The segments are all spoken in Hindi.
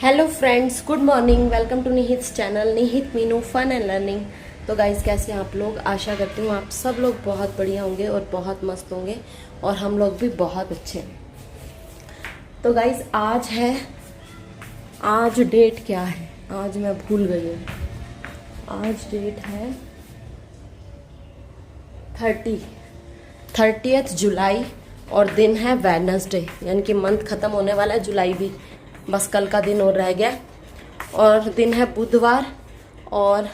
Hello friends, good morning. Welcome to Nihit channel Nihit Meenu fun and learning. तो गाइस, कैसे हैं आप लोग? आशा करती हूँ आप सब लोग बहुत बढ़िया होंगे और बहुत मस्त होंगे और हम लोग भी बहुत अच्छे हैं। तो गाइस, आज डेट क्या है? आज मैं भूल गई हूँ। आज डेट है 30th जुलाई और दिन है वेडनेसडे, यानी कि मंथ ख़त्म होने वाला है, जुलाई भी बस कल का दिन और रह गया। और दिन है बुधवार और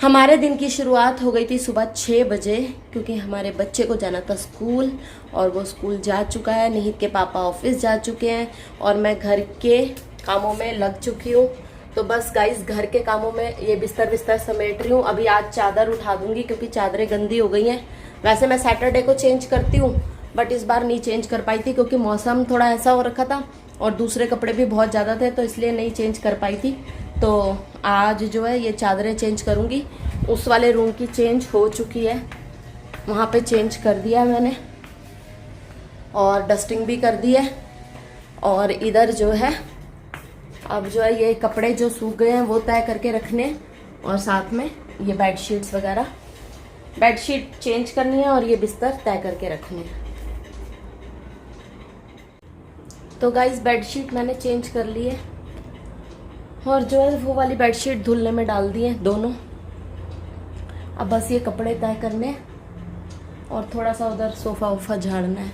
हमारे दिन की शुरुआत हो गई थी सुबह 6 बजे, क्योंकि हमारे बच्चे को जाना था स्कूल और वो स्कूल जा चुका है। निहित के पापा ऑफिस जा चुके हैं और मैं घर के कामों में लग चुकी हूँ। तो बस गाइस, घर के कामों में ये बिस्तर समेट रही हूँ। अभी आज चादर उठा दूंगी क्योंकि चादरें गंदी हो गई हैं। वैसे मैं सैटरडे को चेंज करती हूँ, बट इस बार नहीं चेंज कर पाई थी क्योंकि मौसम थोड़ा ऐसा हो रखा था और दूसरे कपड़े भी बहुत ज़्यादा थे, तो इसलिए नहीं चेंज कर पाई थी। तो आज जो है ये चादरें चेंज करूँगी। उस वाले रूम की चेंज हो चुकी है, वहाँ पे चेंज कर दिया है मैंने और डस्टिंग भी कर दी है। और इधर जो है अब जो है ये कपड़े जो सूख गए हैं वो तय करके रखने, और साथ में ये बेडशीट्स वगैरह, बेडशीट चेंज करनी है और ये बिस्तर तय करके रखने हैं। तो गाइस, बेडशीट मैंने चेंज कर ली है और जो है वो वाली बेडशीट धुलने में डाल दी है दोनों। अब बस ये कपड़े तय करने और थोड़ा सा उधर सोफा वोफा झाड़ना है।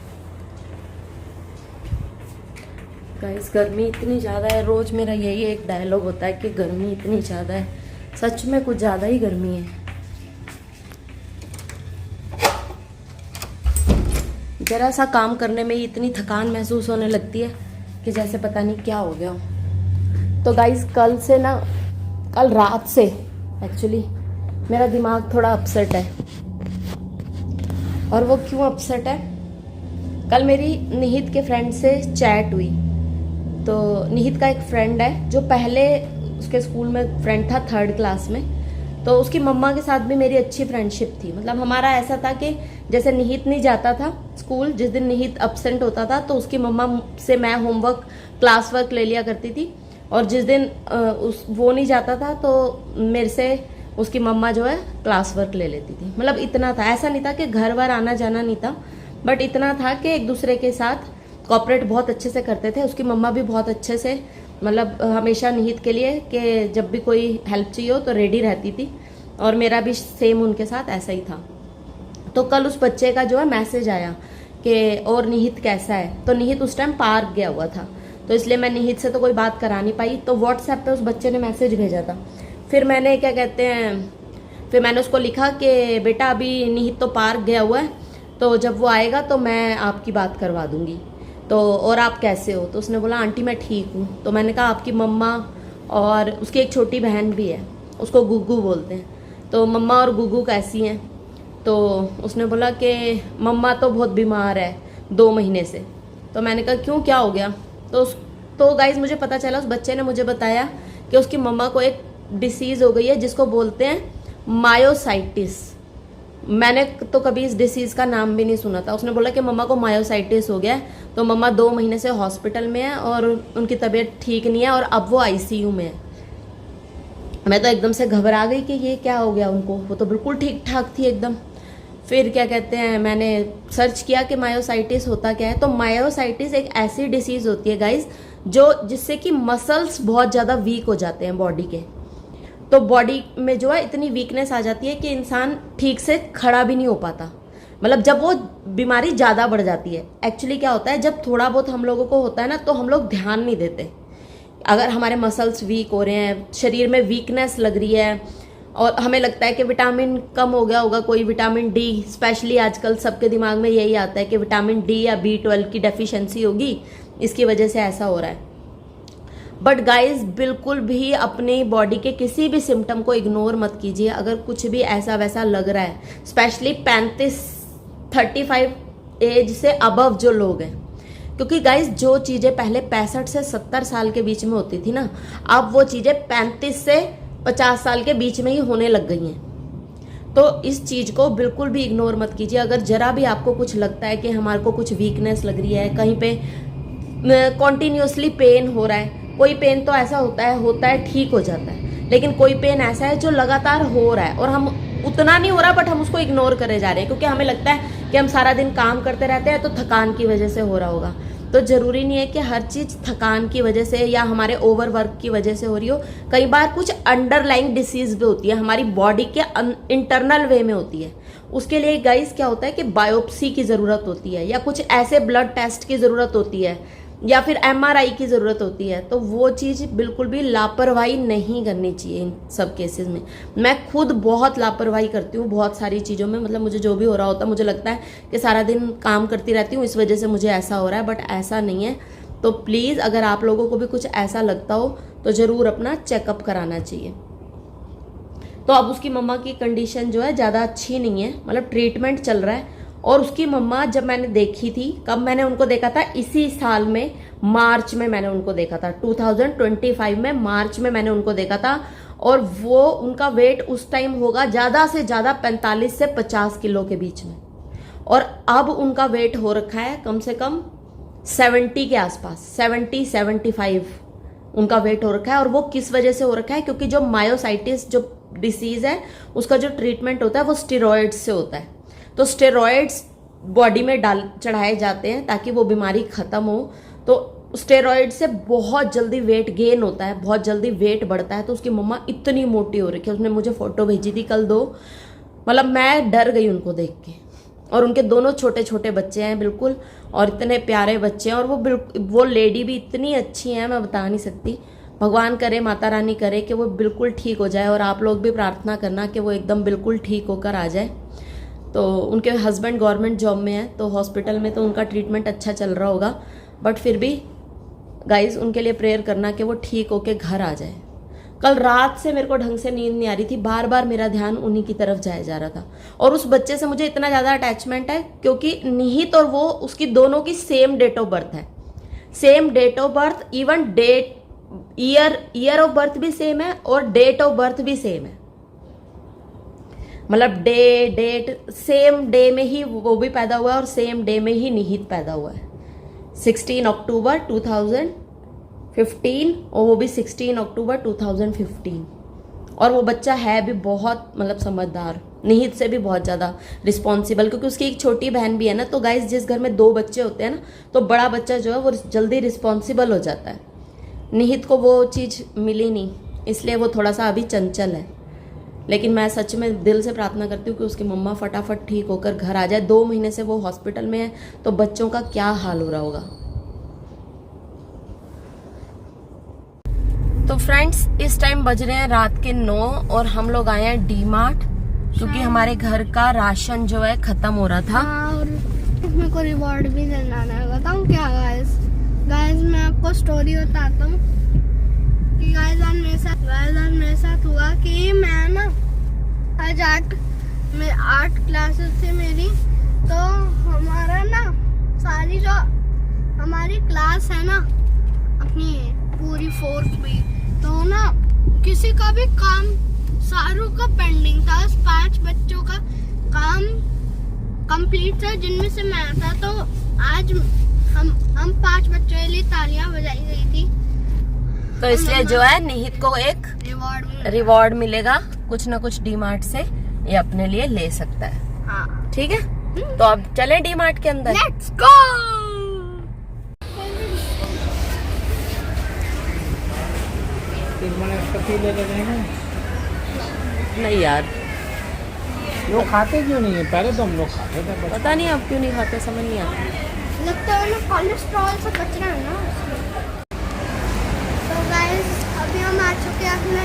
गाइस, गर्मी इतनी ज़्यादा है, रोज़ मेरा यही एक डायलॉग होता है कि गर्मी इतनी ज़्यादा है। सच में कुछ ज़्यादा ही गर्मी है। जरा सा काम करने में ही इतनी थकान महसूस होने लगती है कि जैसे पता नहीं क्या हो गया हो। तो गाइस, कल रात से एक्चुअली मेरा दिमाग थोड़ा अपसेट है। और वो क्यों अपसेट है? कल मेरी निहित के फ्रेंड से चैट हुई। तो निहित का एक फ्रेंड है जो पहले उसके स्कूल में फ्रेंड था, 3rd क्लास में। तो उसकी मम्मा के साथ भी मेरी अच्छी फ्रेंडशिप थी। मतलब हमारा ऐसा था कि जैसे निहित नहीं जाता था स्कूल, जिस दिन निहित अब्सेंट होता था तो उसकी मम्मा से मैं होमवर्क, क्लास वर्क ले लिया करती थी, और जिस दिन वो नहीं जाता था तो मेरे से उसकी मम्मा जो है क्लास वर्क ले लेती थी। मतलब इतना था, ऐसा नहीं था कि घर बार आना जाना नहीं था, बट इतना था कि एक दूसरे के साथ कोऑपरेट बहुत अच्छे से करते थे। उसकी मम्मा भी बहुत अच्छे से, मतलब हमेशा निहित के लिए कि जब भी कोई हेल्प चाहिए हो तो रेडी रहती थी, और मेरा भी सेम उनके साथ ऐसा ही था। तो कल उस बच्चे का जो है मैसेज आया कि और निहित कैसा है। तो निहित उस टाइम पार्क गया हुआ था, तो इसलिए मैं निहित से तो कोई बात करा नहीं पाई। तो व्हाट्सएप पे उस बच्चे ने मैसेज भेजा था। फिर मैंने फिर मैंने उसको लिखा कि बेटा अभी निहित तो पार्क गया हुआ है, तो जब वो आएगा तो मैं आपकी बात करवा दूंगी। तो और आप कैसे हो? तो उसने बोला आंटी मैं ठीक हूँ। तो मैंने कहा आपकी मम्मा और उसकी एक छोटी बहन भी है, उसको गुग्गू बोलते हैं, तो मम्मा और गुग्गू कैसी हैं? तो उसने बोला कि मम्मा तो बहुत बीमार है 2 महीने से। तो मैंने कहा क्यों, क्या हो गया? तो गाइज, मुझे पता चला, उस बच्चे ने मुझे बताया कि उसकी मम्मा को एक डिसीज़ हो गई है जिसको बोलते हैं मायोसाइटिस। मैंने तो कभी इस डिसीज़ का नाम भी नहीं सुना था। उसने बोला कि मम्मा को मायोसाइटिस हो गया है, तो मम्मा 2 महीने से हॉस्पिटल में है और उनकी तबीयत ठीक नहीं है और अब वो आईसीयू में है। मैं तो एकदम से घबरा गई कि ये क्या हो गया उनको, वो तो बिल्कुल ठीक ठाक थी एकदम। फिर मैंने सर्च किया कि मायोसाइटिस होता क्या है। तो मायोसाइटिस एक ऐसी डिसीज़ होती है गाइज जिससे कि मसल्स बहुत ज़्यादा वीक हो जाते हैं बॉडी के। तो बॉडी में जो है इतनी वीकनेस आ जाती है कि इंसान ठीक से खड़ा भी नहीं हो पाता। मतलब जब वो बीमारी ज़्यादा बढ़ जाती है। एक्चुअली क्या होता है, जब थोड़ा बहुत हम लोगों को होता है ना, तो हम लोग ध्यान नहीं देते। अगर हमारे मसल्स वीक हो रहे हैं, शरीर में वीकनेस लग रही है और हमें लगता है कि विटामिन कम हो गया होगा, कोई विटामिन डी, स्पेशली आजकल सबके दिमाग में यही आता है कि विटामिन डी या B12 की डेफिशिएंसी होगी, इसकी वजह से ऐसा हो रहा है। बट गाइज, बिल्कुल भी अपनी बॉडी के किसी भी सिम्टम को इग्नोर मत कीजिए। अगर कुछ भी ऐसा वैसा लग रहा है, स्पेशली 35 एज से अबव जो लोग हैं, क्योंकि गाइज जो चीज़ें पहले 65 से 70 साल के बीच में होती थी ना, अब वो चीज़ें 35 से 50 साल के बीच में ही होने लग गई हैं। तो इस चीज़ को बिल्कुल भी इग्नोर मत कीजिए। अगर जरा भी आपको कुछ लगता है कि हमारे को कुछ वीकनेस लग रही है, कहीं पे कॉन्टिन्यूसली पेन हो रहा है, कोई पेन तो ऐसा होता है ठीक हो जाता है, लेकिन कोई पेन ऐसा है जो लगातार हो रहा है और हम उतना नहीं हो रहा बट हम उसको इग्नोर करे जा रहे हैं, क्योंकि हमें लगता है कि हम सारा दिन काम करते रहते हैं तो थकान की वजह से हो रहा होगा। तो ज़रूरी नहीं है कि हर चीज़ थकान की वजह से या हमारे ओवरवर्क की वजह से हो रही हो। कई बार कुछ अंडरलाइंग डिसीज भी होती है, हमारी बॉडी के इंटरनल वे में होती है। उसके लिए गाइस क्या होता है कि बायोप्सी की ज़रूरत होती है या कुछ ऐसे ब्लड टेस्ट की ज़रूरत होती है या फिर MRI की ज़रूरत होती है। तो वो चीज़ बिल्कुल भी लापरवाही नहीं करनी चाहिए इन सब केसेस में। मैं खुद बहुत लापरवाही करती हूँ बहुत सारी चीज़ों में, मतलब मुझे जो भी हो रहा होता है मुझे लगता है कि सारा दिन काम करती रहती हूँ इस वजह से मुझे ऐसा हो रहा है, बट ऐसा नहीं है। तो प्लीज़ अगर आप लोगों को भी कुछ ऐसा लगता हो तो ज़रूर अपना चेकअप कराना चाहिए। तो अब उसकी मम्मा की कंडीशन जो है ज़्यादा अच्छी नहीं है, मतलब ट्रीटमेंट चल रहा है। और उसकी मम्मा जब मैंने देखी थी, कब मैंने उनको देखा था, इसी साल में मार्च में मैंने उनको देखा था, 2025 में मार्च में मैंने उनको देखा था। और वो उनका वेट उस टाइम होगा ज़्यादा से ज़्यादा 45 से 50 किलो के बीच में, और अब उनका वेट हो रखा है कम से कम 70 के आसपास, 70-75 उनका वेट हो रखा है। और वो किस वजह से हो रखा है, क्योंकि जो मायोसाइटिस जो डिसीज़ है उसका जो ट्रीटमेंट होता है वो स्टेरॉइड्स से होता है। तो स्टेरॉइड्स बॉडी में चढ़ाए जाते हैं ताकि वो बीमारी ख़त्म हो। तो स्टेरॉइड से बहुत जल्दी वेट गेन होता है, बहुत जल्दी वेट बढ़ता है। तो उसकी मम्मा इतनी मोटी हो रखी है, उसने मुझे फ़ोटो भेजी थी कल 2, मतलब मैं डर गई उनको देख के। और उनके दोनों छोटे छोटे बच्चे हैं बिल्कुल, और इतने प्यारे बच्चे हैं, और वो लेडी भी इतनी अच्छी हैं, मैं बता नहीं सकती। भगवान करे, माता रानी करे कि वो बिल्कुल ठीक हो जाए, और आप लोग भी प्रार्थना करना कि वो एकदम बिल्कुल ठीक होकर आ जाए। तो उनके हस्बैंड गवर्नमेंट जॉब में है, तो हॉस्पिटल में तो उनका ट्रीटमेंट अच्छा चल रहा होगा, बट फिर भी गाइस उनके लिए प्रेयर करना कि वो ठीक होके घर आ जाए। कल रात से मेरे को ढंग से नींद नहीं आ रही थी, बार बार मेरा ध्यान उन्हीं की तरफ जाया जा रहा था। और उस बच्चे से मुझे इतना ज़्यादा अटैचमेंट है क्योंकि निहित और वो उसकी दोनों की सेम डेट ऑफ बर्थ है, same date of birth, even date year of birth भी सेम है और डेट ऑफ बर्थ भी सेम है। मतलब डेट सेम डे में ही वो भी पैदा हुआ है और सेम डे में ही निहित पैदा हुआ है, 16 अक्टूबर 2015, और वो भी 16 अक्टूबर 2015। और वो बच्चा है भी बहुत मतलब समझदार, निहित से भी बहुत ज़्यादा रिस्पॉन्सिबल, क्योंकि उसकी एक छोटी बहन भी है ना। तो गाइस जिस घर में 2 बच्चे होते हैं ना, तो बड़ा बच्चा जो है वो जल्दी रिस्पॉन्सिबल हो जाता है। निहित को वो चीज़ मिली नहीं, इसलिए वो थोड़ा सा अभी चंचल है। लेकिन मैं सच में दिल से प्रार्थना करती हूँ कि उसकी मम्मा फटाफट ठीक होकर घर आ जाए। 2 महीने से वो हॉस्पिटल में है, तो बच्चों का क्या हाल हो रहा होगा। तो फ्रेंड्स इस टाइम बज रहे हैं रात के 9 और हम लोग आए हैं डी-मार्ट, क्योंकि हमारे घर का राशन जो है खत्म हो रहा था। और मेरे को रिवॉर्ड भी देना है। बताऊँ क्या गाइस मैं आपको स्टोरी बताता हूँ कि गाइस आज मेरे साथ हुआ कि मैं ना आज 8 क्लासेस थी मेरी, तो हमारा ना सारी जो हमारी क्लास है ना अपनी पूरी 4th में, तो ना किसी का भी काम सारों का पेंडिंग था। 5 बच्चों का काम कंप्लीट था जिनमें से मैं था। तो आज हम 5 बच्चों के लिए तालियां बजाई गई थी। तो इसलिए जो है निहित को एक रिवॉर्ड मिलेगा कुछ ना कुछ डी-मार्ट से, ये अपने लिए ले सकता है। हाँ ठीक है, तो अब चले डी-मार्ट के अंदर। Let's go. नहीं यार, लोग खाते क्यों नहीं है? पहले तो हम लोग खाते थे। पता नहीं अब क्यों नहीं खाते, समझ नहीं आता। लगता है ना कोलेस्ट्रॉल से बचना है ना। तो गाइस अभी हम आ चुके हैं अपने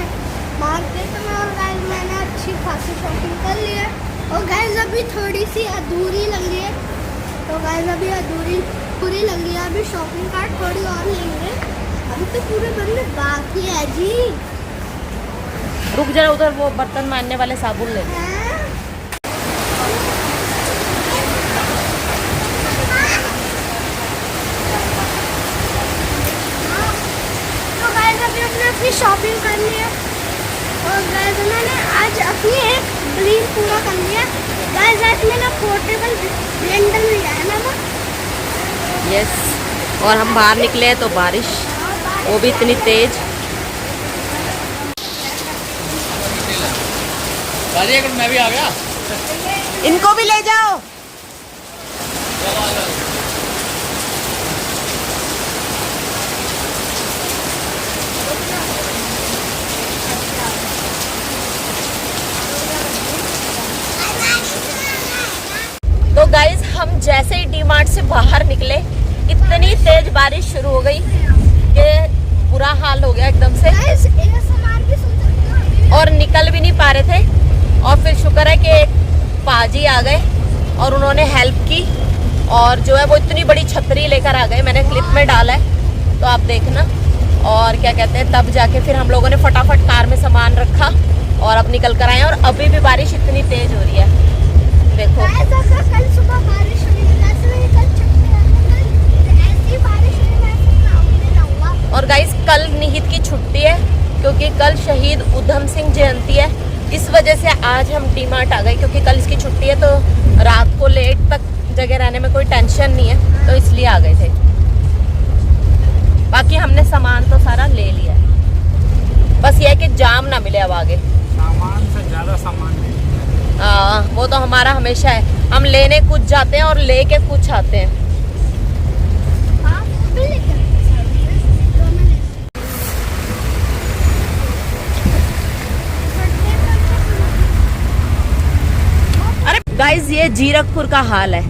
मार्केट में, और गाइस मैंने अच्छी खासी शॉपिंग कर ली है। और गाइस अभी थोड़ी सी अधूरी लग रही है, तो गाइस अभी अधूरी पूरी लग रही है। अभी शॉपिंग कार्ट थोड़ी और लेंगे, अभी तो पूरे बंदे बाकी है जी। रुक जरा, उधर वो बर्तन मारने वाले साबुन ले। तो गाइस अभी हमने अपनी शॉपिंग कर ली है, और गाइस मैंने आज अपनी एक ड्रीम पूरा कर लिया। गाइस आज मैंने पोर्टेबल ब्लेंडर लिया है ना। यस, और हम बाहर निकले तो बारिश। वो भी इतनी तेज। मैं भी आ गया। इनको भी ले जाओ। तो गाइज हम जैसे ही डी मार्ट से बाहर निकले इतनी तेज बारिश शुरू हो गई कि बुरा हाल हो गया एकदम से, और निकल भी नहीं पा रहे थे। और फिर शुक्र है कि एक पाजी आ गए और उन्होंने हेल्प की, और जो है वो इतनी बड़ी छतरी लेकर आ गए, मैंने क्लिप में डाला है तो आप देखना। और क्या कहते हैं, तब जाके फिर हम लोगों ने फटाफट कार में सामान रखा और अब निकल कर आए। और अभी भी बारिश इतनी तेज हो रही है, देखो। कल सुबह बारिश हुई, और गाइस कल निहित की छुट्टी है क्योंकि कल शहीद उधम सिंह जयंती है, इस वजह से आज हम डी मार्ट आ गए। क्योंकि कल इसकी छुट्टी है तो रात को लेट तक जगह रहने में कोई टेंशन नहीं है, तो इसलिए आ गए थे। बाकी हमने सामान तो सारा ले लिया है, बस ये है कि जाम ना मिले अब आगे। सामान से ज्यादा सामान नहीं। हाँ, वो तो हमारा हमेशा है, हम लेने कुछ जाते हैं और लेके कुछ आते हैं। अरे गाइस ये जीरकपुर का हाल है,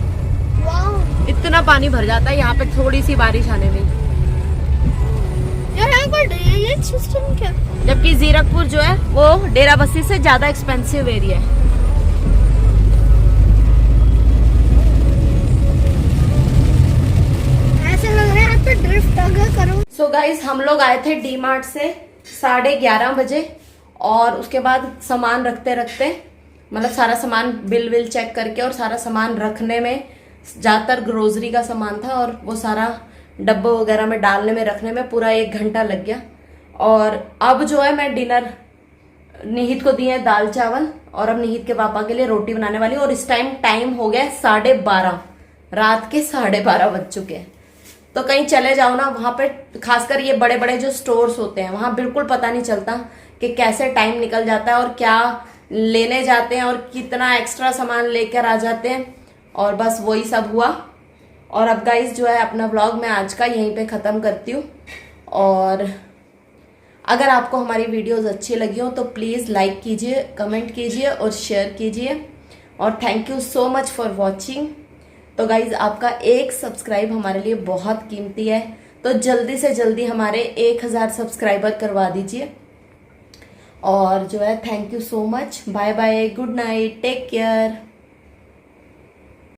इतना पानी भर जाता है यहाँ पे थोड़ी सी बारिश आने में। यार यहाँ पर ड्रेनेज सिस्टम क्या? जबकि जीरकपुर जो है वो डेरा बस्सी से ज्यादा एक्सपेंसिव एरिया है। ऐसे लग रहा है यहाँ पे ड्रिफ्ट अगर करो। सो गाइज हम लोग आए थे डी मार्ट से 11:30 बजे, और उसके बाद सामान रखते रखते मतलब सारा सामान बिल विल चेक करके और सारा सामान रखने में, ज़्यादातर ग्रोसरी का सामान था और वो सारा डब्बों वगैरह में डालने में रखने में पूरा 1 घंटा लग गया। और अब जो है मैं डिनर निहित को दिए दाल चावल, और अब निहित के पापा के लिए रोटी बनाने वाली। और इस टाइम हो गया 12:30, रात के 12:30 बज चुके हैं। तो कहीं चले जाओ ना, वहां पे खासकर ये बड़े बड़े जो स्टोर्स होते हैं वहां बिल्कुल पता नहीं चलता कि कैसे टाइम निकल जाता है और क्या लेने जाते हैं और कितना एक्स्ट्रा सामान लेकर आ जाते हैं। और बस वही सब हुआ। और अब गाइस जो है अपना व्लॉग मैं आज का यहीं पे ख़त्म करती हूँ। और अगर आपको हमारी वीडियोस अच्छी लगी हो तो प्लीज़ लाइक कीजिए, कमेंट कीजिए और शेयर कीजिए। और thank you so much for watching. तो गाइज आपका एक सब्सक्राइब हमारे लिए बहुत कीमती है, तो जल्दी से जल्दी हमारे 1000 सब्सक्राइबर करवा दीजिए। और जो है thank you so much, bye bye, good night, take care.